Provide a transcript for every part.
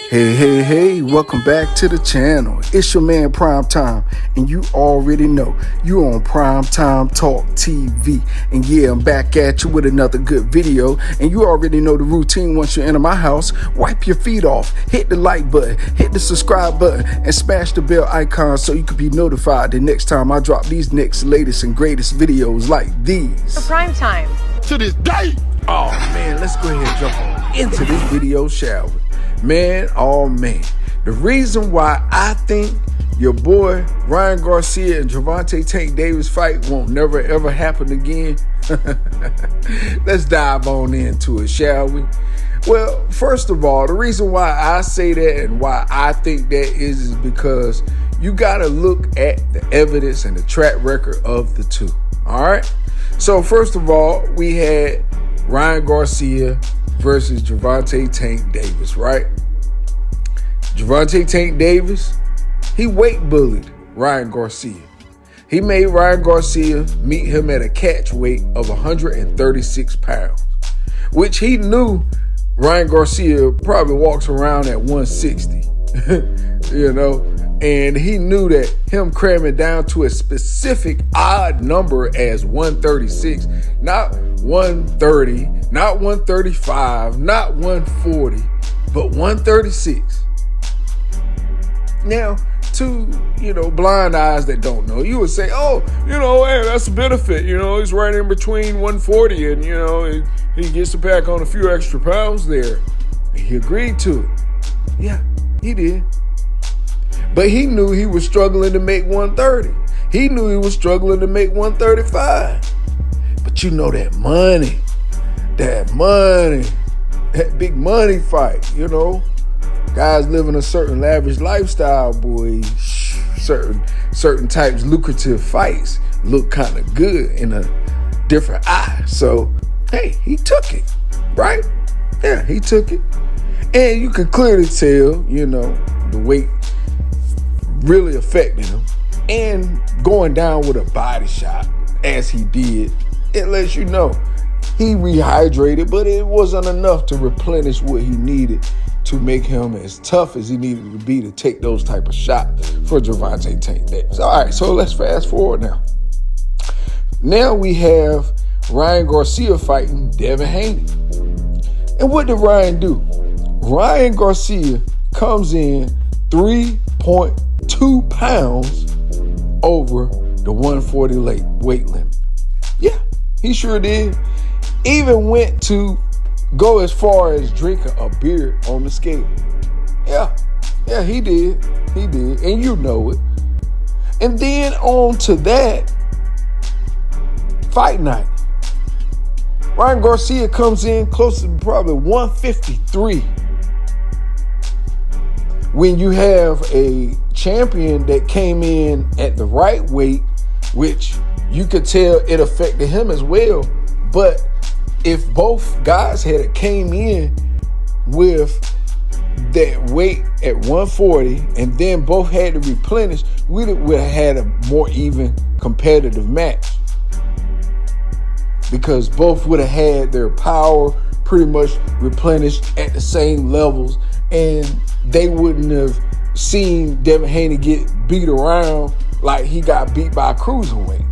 Hey, welcome back to the channel. It's your man Prime Time, and you already know you on Prime Time Talk TV. And yeah, I'm back at you with another good video, and you already know the routine. Once you enter my house, wipe your feet off, hit the like button, hit the subscribe button, and smash the bell icon so you can be notified the next time I drop these next latest and greatest videos like these. For Prime Time. To this day. Oh man, let's go ahead and jump on into this video, shall we? Man, oh man, the reason why I think your boy Ryan Garcia and Gervonta Tank Davis fight won't never ever happen again, let's dive on into it, shall we? Well, first of all, the reason why I say that and why I think that is because you got to look at the evidence and the track record of the two, all right? So first of all, we had Ryan Garcia versus Gervonta Tank Davis, right? Gervonta Tank Davis, he weight bullied Ryan Garcia. He made Ryan Garcia meet him at a catch weight of 136 pounds, which he knew Ryan Garcia probably walks around at 160, you know, and he knew that him cramming down to a specific odd number as 136, not 130, not 135, not 140, but 136. Now, to, blind eyes that don't know, you would say, oh, hey, that's a benefit. He's right in between 140 and, he gets to pack on a few extra pounds there. And he agreed to it. Yeah, he did. But he knew he was struggling to make 130. He knew he was struggling to make 135. But that big money fight, guys living a certain lavish lifestyle, boy, certain types lucrative fights look kind of good in a different eye. So, hey, he took it, right? Yeah, he took it. And you could clearly tell, the weight really affected him. And going down with a body shot, as he did, it lets you know he rehydrated, but it wasn't enough to replenish what he needed to make him as tough as he needed to be to take those type of shots for Gervonta Tank Davis. All right, so let's fast forward now. Now we have Ryan Garcia fighting Devin Haney. And what did Ryan do? Ryan Garcia comes in 3.2 pounds over the 140 weight limit. Yeah, he sure did. Even went to go as far as drinking a beer on the scale. Yeah, he did. And you know it. And then on to that, fight night. Ryan Garcia comes in close to probably 153. When you have a champion that came in at the right weight, which you could tell it affected him as well. But if both guys had came in with that weight at 140 and then both had to replenish, we would have had a more even competitive match, because both would have had their power pretty much replenished at the same levels, and they wouldn't have seen Devin Haney get beat around like he got beat by a cruiserweight.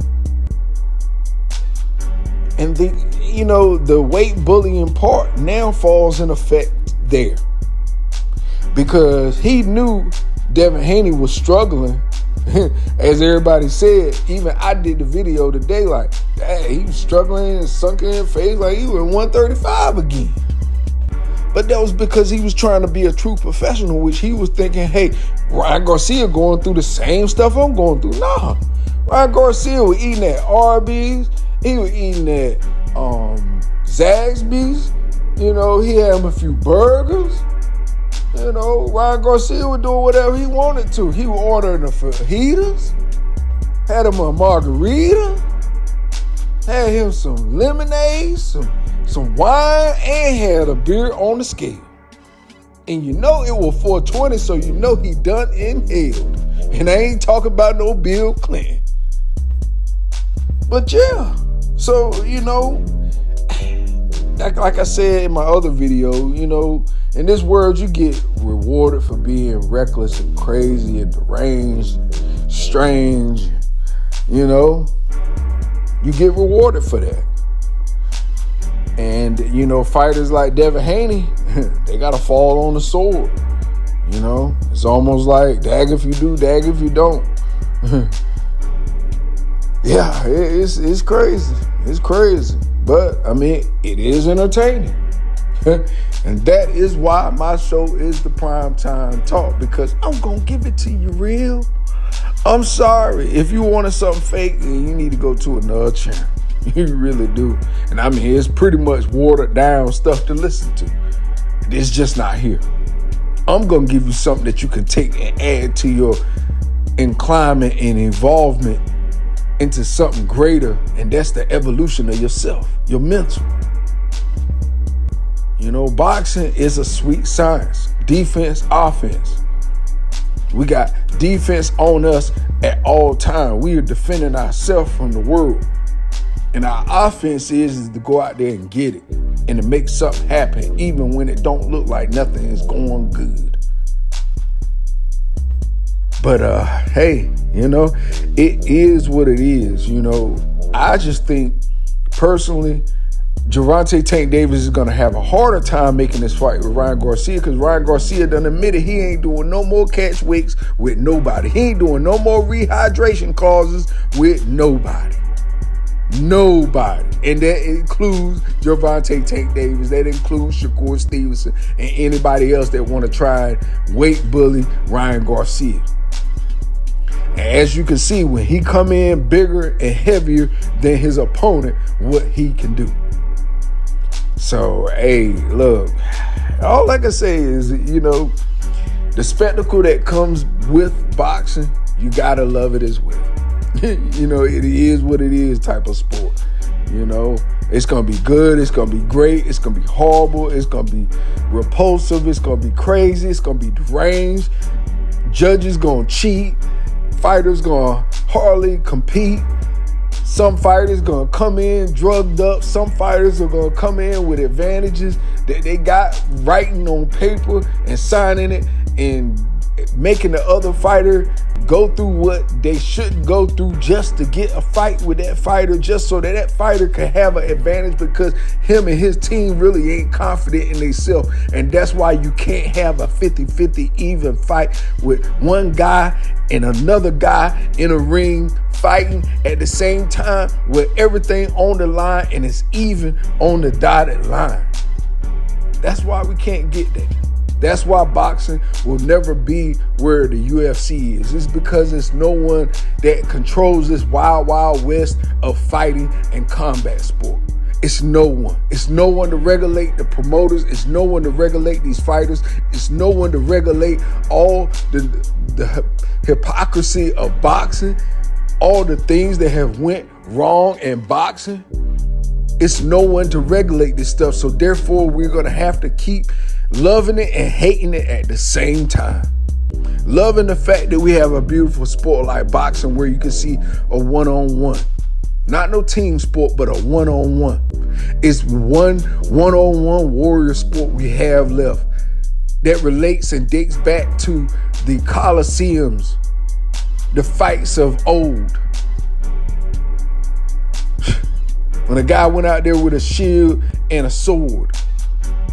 And the weight bullying part now falls in effect there, because he knew Devin Haney was struggling. As everybody said, even I did the video today, like, hey, he was struggling and sunk in face like he was 135 again. But that was because he was trying to be a true professional, which he was thinking, hey, Ryan Garcia going through the same stuff I'm going through. Nah, Ryan Garcia was eating at Arby's. He was eating at Zaxby's. He had him a few burgers. Ryan Garcia was doing whatever he wanted to. He was ordering the fajitas, had him a margarita, had him some lemonade, some wine, and had a beer on the scale. And it was 420, so he done inhaled. And I ain't talking about no Bill Clinton. But yeah, so, like I said in my other video, you know, in this world you get rewarded for being reckless and crazy and deranged, and strange. You know, you get rewarded for that. And, you know, fighters like Devin Haney, they got to fall on the sword. You know, it's almost like dag if you do, dag if you don't. Yeah, it's crazy. It's crazy. But, I mean, it is entertaining. And that is why my show is the Primetime Talk, because I'm going to give it to you real. I'm sorry. If you wanted something fake, then you need to go to another channel. You really do. And I mean, it's pretty much watered down stuff to listen to. It's just not here. I'm going to give you something that you can take and add to your inclination and involvement into something greater, and that's the evolution of yourself, your mental. You know, boxing is a sweet science. Defense, offense. We got defense on us at all times. We are defending ourselves from the world. And our offense is to go out there and get it and to make something happen, even when it don't look like nothing is going good. But hey, you know, it is what it is. You know, I just think personally, Gervonta Tank Davis is going to have a harder time making this fight with Ryan Garcia, because Ryan Garcia done admitted he ain't doing no more catch weights with nobody. He ain't doing no more rehydration clauses with nobody. Nobody. And that includes Gervonta Tank Davis. That includes Shakur Stevenson and anybody else that want to try and weight bully Ryan Garcia. And as you can see, when he come in bigger and heavier than his opponent, what he can do. So, hey, look, all I can say is, you know, the spectacle that comes with boxing, you got to love it as well. You know, it is what it is type of sport. You know, it's going to be good. It's going to be great. It's going to be horrible. It's going to be repulsive. It's going to be crazy. It's going to be deranged. Judges going to cheat. Fighters going to hardly compete. Some fighters going to come in drugged up. Some fighters are going to come in with advantages that they got writing on paper and signing it and making the other fighter go through what they shouldn't go through just to get a fight with that fighter, just so that that fighter can have an advantage, because him and his team really ain't confident in themselves. And that's why you can't have a 50-50 even fight with one guy and another guy in a ring fighting at the same time with everything on the line and it's even on the dotted line. That's why we can't get that. That's why boxing will never be where the UFC is. It's because it's no one that controls this wild, wild west of fighting and combat sport. It's no one. It's no one to regulate the promoters. It's no one to regulate these fighters. It's no one to regulate all the hypocrisy of boxing, all the things that have went wrong in boxing. It's no one to regulate this stuff. So therefore, we're going to have to keep loving it and hating it at the same time. Loving the fact that we have a beautiful sport like boxing where you can see a one-on-one. Not no team sport, but a one-on-one. It's one-on-one warrior sport we have left that relates and dates back to the Colosseums, the fights of old. When a guy went out there with a shield and a sword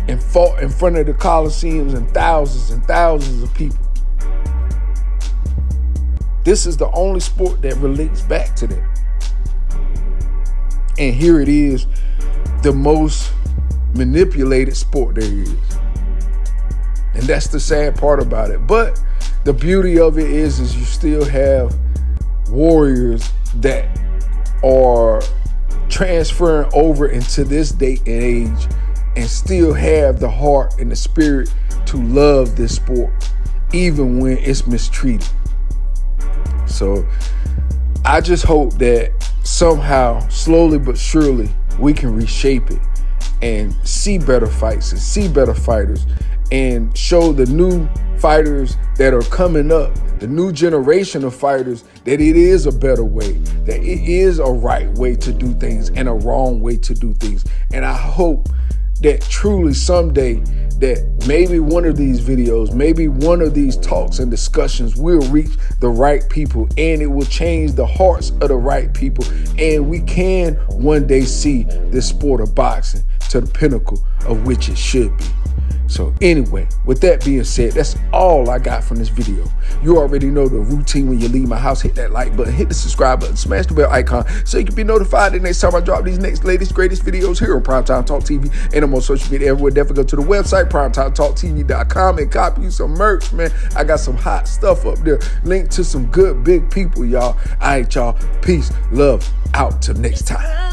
and fought in front of the Colosseums and thousands of people. This is the only sport that relates back to that. And here it is, the most manipulated sport there is. And that's the sad part about it. But the beauty of it is you still have warriors that are transferring over into this day and age and still have the heart and the spirit to love this sport, even when it's mistreated. So I just hope that somehow, slowly but surely, we can reshape it and see better fights and see better fighters and show the new fighters that are coming up, the new generation of fighters, that it is a better way, that it is a right way to do things and a wrong way to do things. And I hope that truly someday that maybe one of these videos, maybe one of these talks and discussions will reach the right people, and it will change the hearts of the right people, and we can one day see this sport of boxing to the pinnacle of which it should be. So anyway, with that being said, that's all I got from this video. You already know the routine. When you leave my house, hit that like button, hit the subscribe button, smash the bell icon so you can be notified the next time I drop these next latest greatest videos here on Primetime Talk TV, and I'm on social media everywhere. Definitely go to the website primetimetalktv.com and copy you some merch, man. I got some hot stuff up there, linked to some good big people, y'all. All right, y'all, peace, love, out till next time.